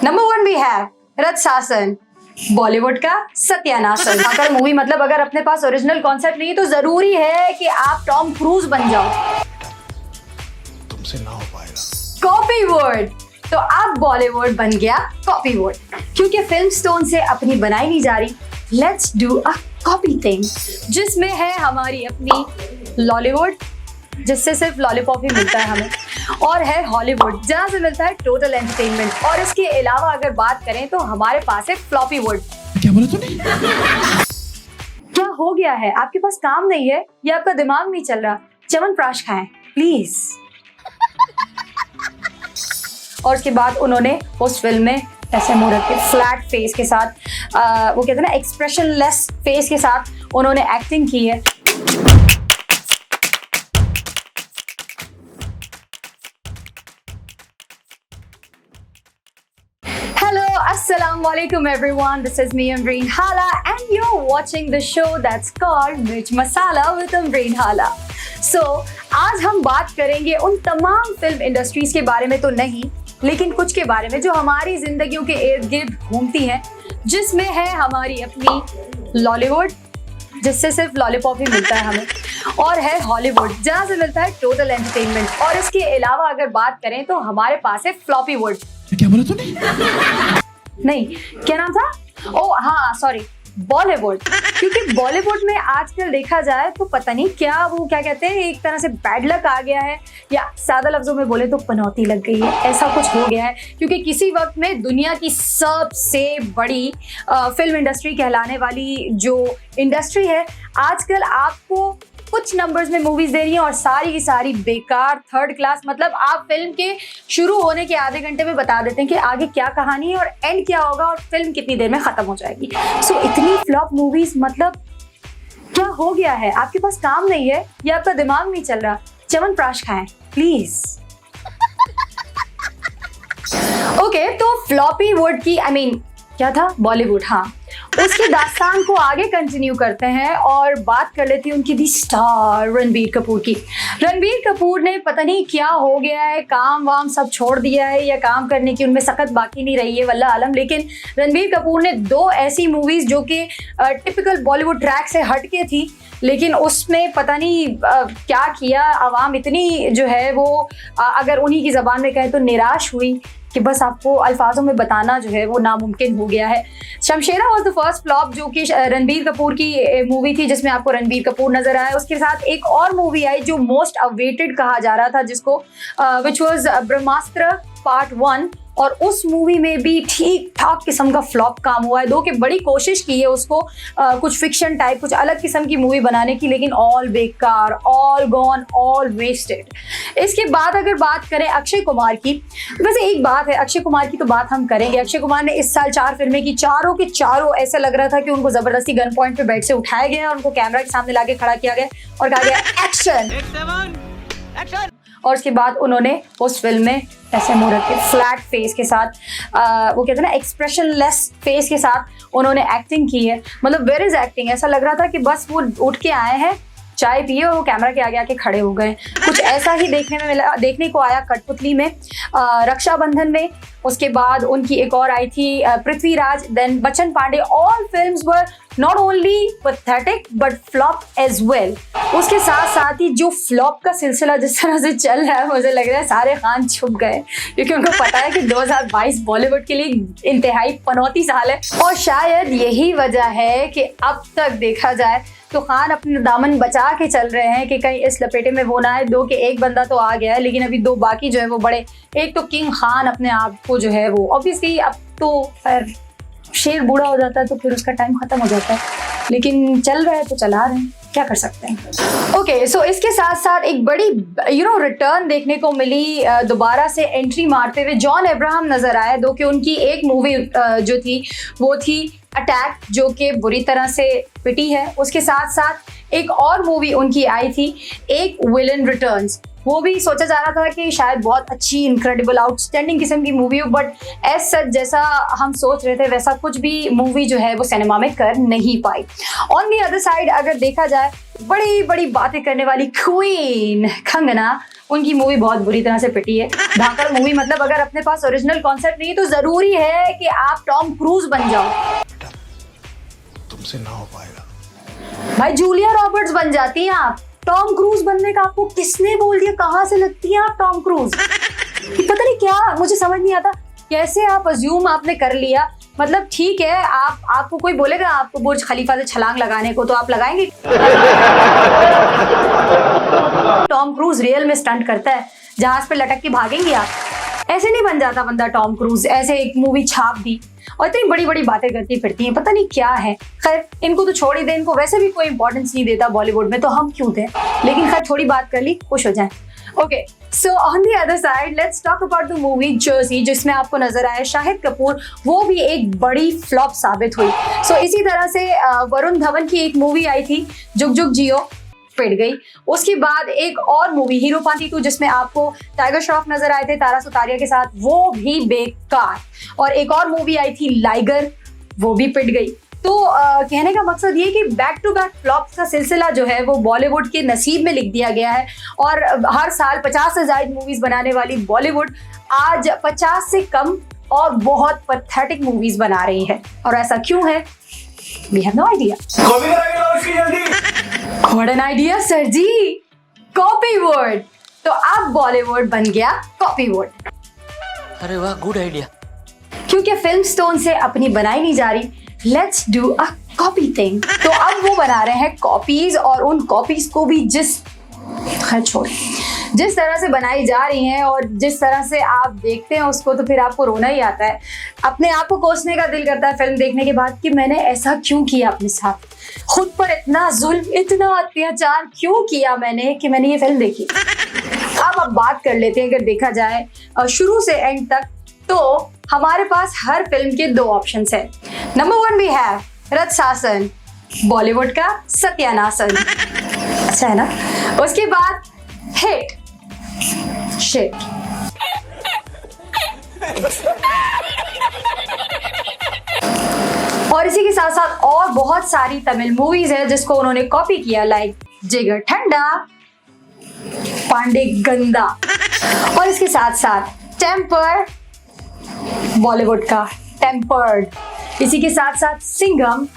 Number 1 भी है रथ शासन, बॉलीवुड का सत्यानाशन। अगर मूवी मतलब अगर अपने पास ओरिजिनल कॉन्सेप्ट नहीं है तो जरूरी है कि आप टॉम क्रूज बन जाओ। तुमसे ना हो पाएगा। कॉपीवुड, तो अब बॉलीवुड बन गया कॉपीवुड, क्योंकि फिल्म स्टोन से अपनी बनाई नहीं जा रही। Let's do a copy thing, जिसमें है हमारी अपनी लॉलीवुड, जिससे सिर्फ लॉलीपॉप ही मिलता है हमें, और है हॉलीवुड, जहां से मिलता है टोटल एंटरटेनमेंट। और इसके अलावा अगर बात करें तो हमारे पास है फ्लॉपीवुड। क्या बोला तूने? क्या हो गया है? आपके पास काम नहीं है या आपका दिमाग नहीं चल रहा? च्यवनप्राश खाएं प्लीज। और उसके बाद उन्होंने उस फिल्म में ऐसे मुंह रख के फ्लैट फेस के साथ वो कहते हैं ना एक्सप्रेशनलेस फेस के साथ उन्होंने एक्टिंग की है। Assalamualaikum everyone, this is me Amreen Hala and you're watching the show that's called Mirch Masala with Amreen Hala. So, आज हम बात करेंगे उन तमाम फिल्म इंडस्ट्रीज के बारे में तो नहीं, लेकिन कुछ के बारे में जो हमारी जिंदगियों के इर्द गिर्द घूमती हैं, जिसमें है हमारी अपनी लॉलीवुड, जिससे सिर्फ लॉलीपॉप ही मिलता है हमें, और है हॉलीवुड, जहां से मिलता है टोटल एंटरटेनमेंट। और इसके अलावा अगर बात करें तो हमारे पास है फ्लॉपीवुड। क्या बोला तूने? नहीं, क्या नाम था? ओ हाँ सॉरी, बॉलीवुड। क्योंकि बॉलीवुड में आजकल देखा जाए तो पता नहीं क्या वो क्या कहते हैं, एक तरह से बैड लक आ गया है, या सादा लफ्जों में बोले तो पनौती लग गई है, ऐसा कुछ हो गया है। क्योंकि किसी वक्त में दुनिया की सबसे बड़ी फिल्म इंडस्ट्री कहलाने वाली जो इंडस्ट्री है, आजकल आपको कुछ नंबर्स में मूवीज दे रही है और सारी की सारी बेकार, थर्ड क्लास। मतलब आप फिल्म के शुरू होने के आधे घंटे में बता देते हैं कि आगे क्या कहानी है और एंड क्या होगा और फिल्म कितनी देर में खत्म हो जाएगी। सो इतनी फ्लॉप मूवीज, मतलब क्या हो गया है? आपके पास काम नहीं है या आपका दिमाग नहीं चल रहा? च्यवनप्राश खाएं प्लीज। ओके, तो फ्लॉपीवुड की क्या था? बॉलीवुड, हाँ, उसकी दास्तान को आगे कंटिन्यू करते हैं और बात कर लेती हैं उनकी दी स्टार रणबीर कपूर की। रणबीर कपूर ने पता नहीं क्या हो गया है, काम वाम सब छोड़ दिया है या काम करने की उनमें सख्त बाकी नहीं रही है, वल्लाह आलम। लेकिन रणबीर कपूर ने 2 ऐसी मूवीज जो कि टिपिकल बॉलीवुड ट्रैक से हट के थी, लेकिन उसमें पता नहीं क्या किया, आवाम इतनी जो है वो अगर उन्हीं की ज़बान में कहें तो निराश हुई कि बस आपको अल्फाजों में बताना जो है वो नामुमकिन हो गया है। Shamshera was the first flop, जो कि रणबीर कपूर की मूवी थी, जिसमें आपको रणबीर कपूर नजर आया। उसके साथ एक और मूवी आई जो मोस्ट अवेटेड कहा जा रहा था, जिसको विच वॉज ब्रह्मास्त्र पार्ट 1, और उस मूवी में भी ठीक ठाक किस्म का फ्लॉप काम हुआ है। दो कि बड़ी कोशिश की है उसको कुछ फिक्शन टाइप, कुछ अलग किस्म की मूवी बनाने की, लेकिन ऑल बेकार, ऑल गॉन, ऑल वेस्टेड। इसके बाद अगर बात करें अक्षय कुमार की, वैसे एक बात है, अक्षय कुमार की तो बात हम करेंगे। अक्षय कुमार ने इस साल 4 फिल्में की, चारों के चारों ऐसा लग रहा था कि उनको जबरदस्ती गन पॉइंट पे बेड से उठाया गया और उनको कैमरा के सामने लाके खड़ा किया गया और कहा गया एक्शन। और उसके बाद उन्होंने उस फिल्म में ऐसे मुंह रख के फ्लैट फेस के साथ वो कहते हैं ना एक्सप्रेशनलेस फेस के साथ उन्होंने एक्टिंग की है। मतलब वेयर इज एक्टिंग, ऐसा लग रहा था कि बस वो उठ के आए हैं, चाय पिए और वो कैमरा के आगे आके खड़े हो गए। कुछ ऐसा ही देखने को आया कठपुतली में, रक्षाबंधन में। उसके बाद उनकी एक और आई थी Prithviraj, then Bachchan Pandey. All films were not only pathetic but flop as well. उसके साथ साथ ही जो फ्लॉप का सिलसिला जिस तरह से चल रहा है, मुझे लग रहा है सारे खान छुप गए, क्योंकि उनको पता है कि 2022 बॉलीवुड के लिए इंतहाई पनौती साल है। और शायद यही वजह है कि अब तक देखा जाए तो खान अपने दामन बचा के चल रहे हैं कि कहीं इस लपेटे में वो ना है। 2 के 1 बंदा तो आ गया है, लेकिन अभी 2 बाकी जो है वो बड़े। एक तो किंग खान अपने आप को जो है वो ऑब्वियसली, अब तो खैर शेर बूढ़ा हो जाता है तो फिर उसका टाइम खत्म हो जाता है, लेकिन चल रहा है तो चला रहे हैं, क्या कर सकते हैं। ओके, सो इसके साथ साथ एक बड़ी रिटर्न देखने को मिली, दोबारा से एंट्री मारते हुए जॉन अब्राहम नजर आए। दो कि उनकी एक मूवी जो थी वो थी अटैक, जो कि बुरी तरह से पिटी है। उसके साथ साथ एक और मूवी उनकी आई थी, एक विलन रिटर्न्स। वो भी सोचा जा रहा था कि शायद बहुत अच्छी, इनक्रेडिबल, आउटस्टैंडिंग किस्म की मूवी हो, बट एज सच जैसा हम सोच रहे थे वैसा कुछ भी मूवी जो है वो सिनेमा में कर नहीं पाई। ऑन दी अदर साइड अगर देखा जाए, बड़ी बड़ी बातें करने वाली क्वीन कंगना उनकी मूवी बहुत बुरी तरह से पिटी है। धाकड़ मूवी मतलब अगर अपने पास ओरिजिनल कॉन्सेप्ट नहीं है तो जरूरी है कि आप टॉम क्रूज बन जाओ। बेटा तुमसे ना हो पाएगा। भाई जूलिया रॉबर्ट्स बन जाती हैं आप। टॉम क्रूज बनने का आपको किसने बोल दिया? कहाँ से लगती हैं आप टॉम क्रूज? पता नहीं क्या, मुझे समझ नहीं आता कैसे आप अज्यूम आपने कर लिया। मतलब ठीक है, आपको कोई बोलेगा आपको बुर्ज खलीफा से छलांग लगाने को तो आप लगाएंगे? टॉम क्रूज रियल में स्टंट करता है, जहाज पे लटक के भागेंगे आप? ऐसे नहीं बन जाता बंदा टॉम क्रूज। ऐसे एक मूवी छाप दी और इतनी बड़ी बड़ी बातें करती फिरती हैं, पता नहीं क्या है। खैर इनको तो छोड़ ही दे, इनको वैसे भी कोई इंपॉर्टेंस नहीं देता बॉलीवुड में, तो हम क्यों दें। लेकिन खैर थोड़ी बात कर ली, खुश हो जाएं। Okay, so on the other side let's talk about the movie Jersey, जिसमें आपको नजर आया शाहिद कपूर। वो भी एक बड़ी फ्लॉप साबित हुई। सो इसी तरह से वरुण धवन की एक मूवी आई थी जुग जुग जियो, पिट गई। उसके बाद एक और मूवी हीरोपंती 2, जिसमें आपको टाइगर श्रॉफ नजर आए थे तारा सुतारिया के साथ, वो भी बेकार। और एक और मूवी आई थी लाइगर, वो भी पिट गई। तो कहने का मकसद ये कि बैक टू बैक फ्लॉप्स का सिलसिला जो है वो बॉलीवुड के नसीब में लिख दिया गया है। और हर साल 50 से ज्यादा मूवीज बनाने वाली बॉलीवुड आज 50 से कम और बहुत पैथेटिक मूवीज बना रही है। और ऐसा क्यों है? We have no idea. What an idea sir ji, Copywood. तो अब बॉलीवुड बन गया कॉपीवुड। अरे वाह, गुड आइडिया। क्योंकि फिल्म स्टोन से अपनी बनाई नहीं जा रही, let's do a copy thing. तो अब वो बना रहे हैं कॉपीज, और उन कॉपीज को भी जिस तरह से बनाई जा रही हैं और जिस तरह से आप देखते हैं उसको, तो फिर आपको रोना ही आता है। अपने आप को कोसने का दिल करता है फिल्म देखने के बाद कि मैंने ऐसा क्यों किया अपने साथ, खुद पर इतना जुल्म, इतना अत्याचार क्यों किया मैंने कि मैंने ये फिल्म देखी। अब बात कर लेते हैं, अगर देखा जाए शुरू से एंड तक, तो हमारे पास हर फिल्म के 2 ऑप्शंस है। नंबर 1 भी है रथ शासन, बॉलीवुड का सत्यानाशन, अच्छा है ना। उसके बाद हिट, शिट। और इसी के साथ साथ और बहुत सारी तमिल मूवीज है जिसको उन्होंने कॉपी किया, लाइक जिगर ठंडा, पांडे गंदा। और इसके साथ साथ टेम्पर, बॉलीवुड का टेम्पर्ड। इसी के साथ साथ सिंघम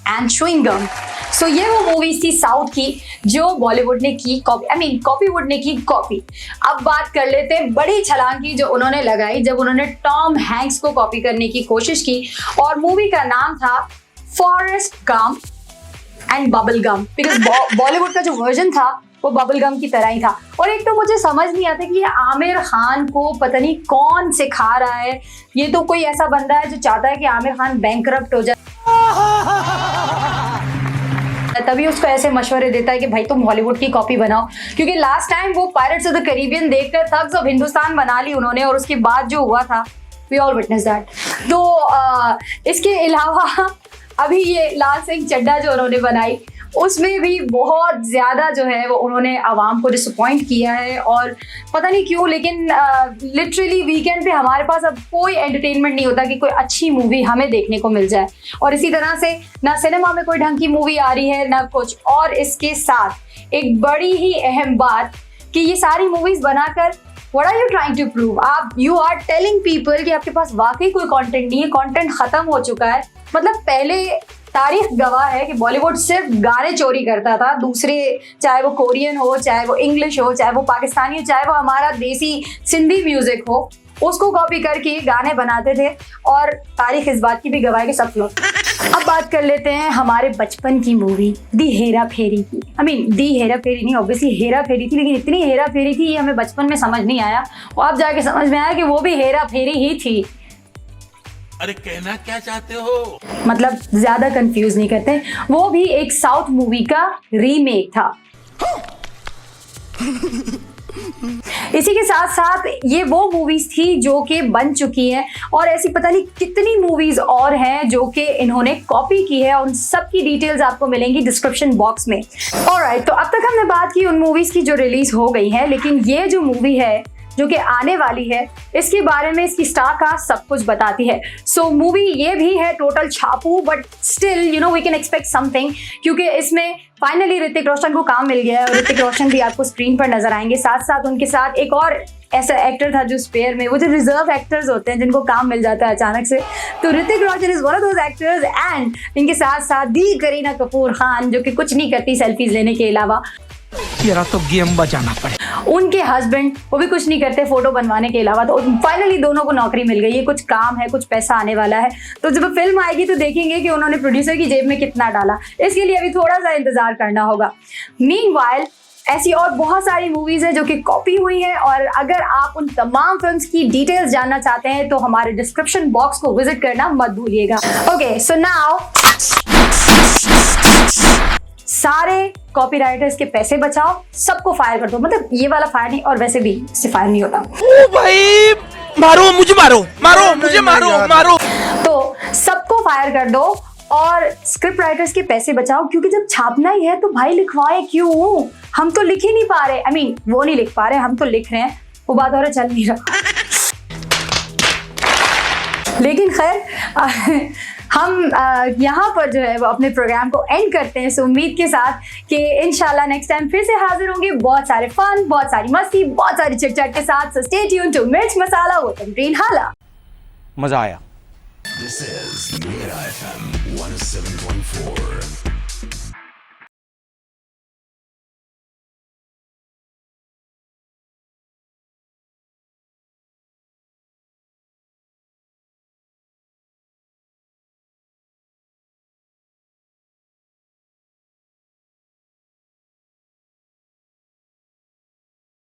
एंड च्युइंगम। सो ये वो मूवीज थी साउथ की जो बॉलीवुड ने की कॉपी, कॉपीवुड ने की कॉपी। अब बात कर लेते हैं बड़ी छलांग की जो उन्होंने लगाई जब उन्होंने टॉम हैंक्स को कॉपी करने की कोशिश की, और मूवी का नाम था Forrest Gump and bubble gum. Because Bollywood का जो वर्जन था वो बबल गम की तरह ही था। और एक तो मुझे समझ नहीं आता कि ये आमिर खान को पता नहीं कौन सिखा रहा है। ये तो कोई ऐसा बंदा है जो चाहता है कि आमिर खान बैंकरप्ट हो जाए, तभी उसको ऐसे मशवरे देता है कि भाई तुम हॉलीवुड की कॉपी बनाओ। क्योंकि लास्ट टाइम वो पायरेट्स ऑफ द कैरिबियन देखकर थग्स ऑफ हिंदुस्तान बना ली उन्होंने, और उसके बाद जो हुआ था वी ऑल विटनेस दैट। तो इसके अलावा अभी ये लाल सिंह चड्ढा जो उन्होंने बनाई, उसमें भी बहुत ज़्यादा जो है वो उन्होंने आवाम को डिसअपॉइंट किया है। और पता नहीं क्यों, लेकिन लिटरली वीकेंड पे हमारे पास अब कोई एंटरटेनमेंट नहीं होता कि कोई अच्छी मूवी हमें देखने को मिल जाए। और इसी तरह से ना सिनेमा में कोई ढंग की मूवी आ रही है ना कुछ। और इसके साथ एक बड़ी ही अहम बात कि ये सारी मूवीज़ बनाकर What are you trying to prove? You are telling people कि आपके पास वाकई कोई कंटेंट नहीं है, कंटेंट खत्म हो चुका है। मतलब पहले तारीख गवाह है कि बॉलीवुड सिर्फ गाने चोरी करता था, दूसरे चाहे वो कोरियन हो, चाहे वो इंग्लिश हो, चाहे वो पाकिस्तानी हो, चाहे वो हमारा देसी सिंधी म्यूजिक हो, उसको कॉपी करके गाने बनाते थे। और तारीख इस बात की भी गवाह है कि सब लोग। अब बात कर लेते हैं हमारे बचपन की मूवी दी हेरा फेरी की। दी हेरा फेरी नहीं, ऑब्वियसली हेरा फेरी थी, लेकिन इतनी हेरा फेरी थी ये हमें बचपन में समझ नहीं आया। और अब जाके समझ में आया कि वो भी हेरा फेरी ही थी। अरे कहना क्या चाहते हो? मतलब ज्यादा कंफ्यूज नहीं करते, वो भी एक साउथ मूवी का रीमेक था। इसी के साथ साथ ये वो मूवीज थी जो कि बन चुकी हैं, और ऐसी पता नहीं कितनी मूवीज और हैं जो कि इन्होंने कॉपी की है। उन सब की डिटेल्स आपको मिलेंगी डिस्क्रिप्शन बॉक्स में। ऑलराइट, तो अब तक हमने बात की उन मूवीज की जो रिलीज हो गई हैं, लेकिन ये जो मूवी है जो कि आने वाली है, इसके बारे में इसकी स्टार कास्ट सब कुछ बताती है। सो मूवी ये भी है टोटल छापू, but still you know we can expect something, क्योंकि इसमें फाइनली ऋतिक रोशन को काम मिल गया है और ऋतिक रोशन भी आपको स्क्रीन पर नजर आएंगे। साथ साथ उनके साथ एक और ऐसा एक्टर था जो स्पेयर में, वो जो रिजर्व एक्टर्स होते हैं जिनको काम मिल जाता है अचानक से, तो Hrithik Roshan is one of those actors. And इनके साथ साथ दी करीना कपूर खान, जो कि कुछ नहीं करती सेल्फीज लेने के अलावा, तेरा तो गेम बजाना पड़े। उनके हस्बैंड वो भी कुछ नहीं करते फोटो बनवाने के अलावा। तो फाइनली दोनों को नौकरी मिल गई है, कुछ काम है, कुछ पैसा आने वाला है। तो जब फिल्म आएगी तो देखेंगे कि उन्होंने प्रोड्यूसर की जेब में कितना डाला। इसके लिए अभी थोड़ा सा इंतजार करना होगा। मीनवाइल ऐसी और बहुत सारी मूवीज है जो कि कॉपी हुई है, और अगर आप उन तमाम फिल्म्स की डिटेल्स जानना चाहते हैं तो हमारे डिस्क्रिप्शन बॉक्स को विजिट करना मत भूलिएगा। ओके, सो नाउ सारे कॉपीराइटर्स के पैसे बचाओ, सबको फायर कर दो। मतलब ये वाला फायर नहीं, और वैसे भी इससे फायर नहीं होता। ओ भाई मारो मुझे, मारो मारो मुझे, मारो मारो। तो सबको फायर कर दो और स्क्रिप्ट राइटर्स के पैसे बचाओ, क्योंकि जब छापना ही है तो भाई लिखवाए क्यों? हम तो लिख ही नहीं पा रहे। I mean, वो नहीं लिख पा रहे, हम तो लिख रहे हैं, वो बात और चल नहीं रहा। लेकिन खैर हम यहाँ पर जो है वो अपने प्रोग्राम को एंड करते हैं, सो उम्मीद के साथ कि इंशाल्लाह नेक्स्ट टाइम फिर से हाजिर होंगे, बहुत सारे फन, बहुत सारी मस्ती, बहुत सारी चिट-चैट के साथ। सो स्टे ट्यून टू मिर्च मसाला वो तमरीन हाला। मजा आया। This is Mira FM 107.4.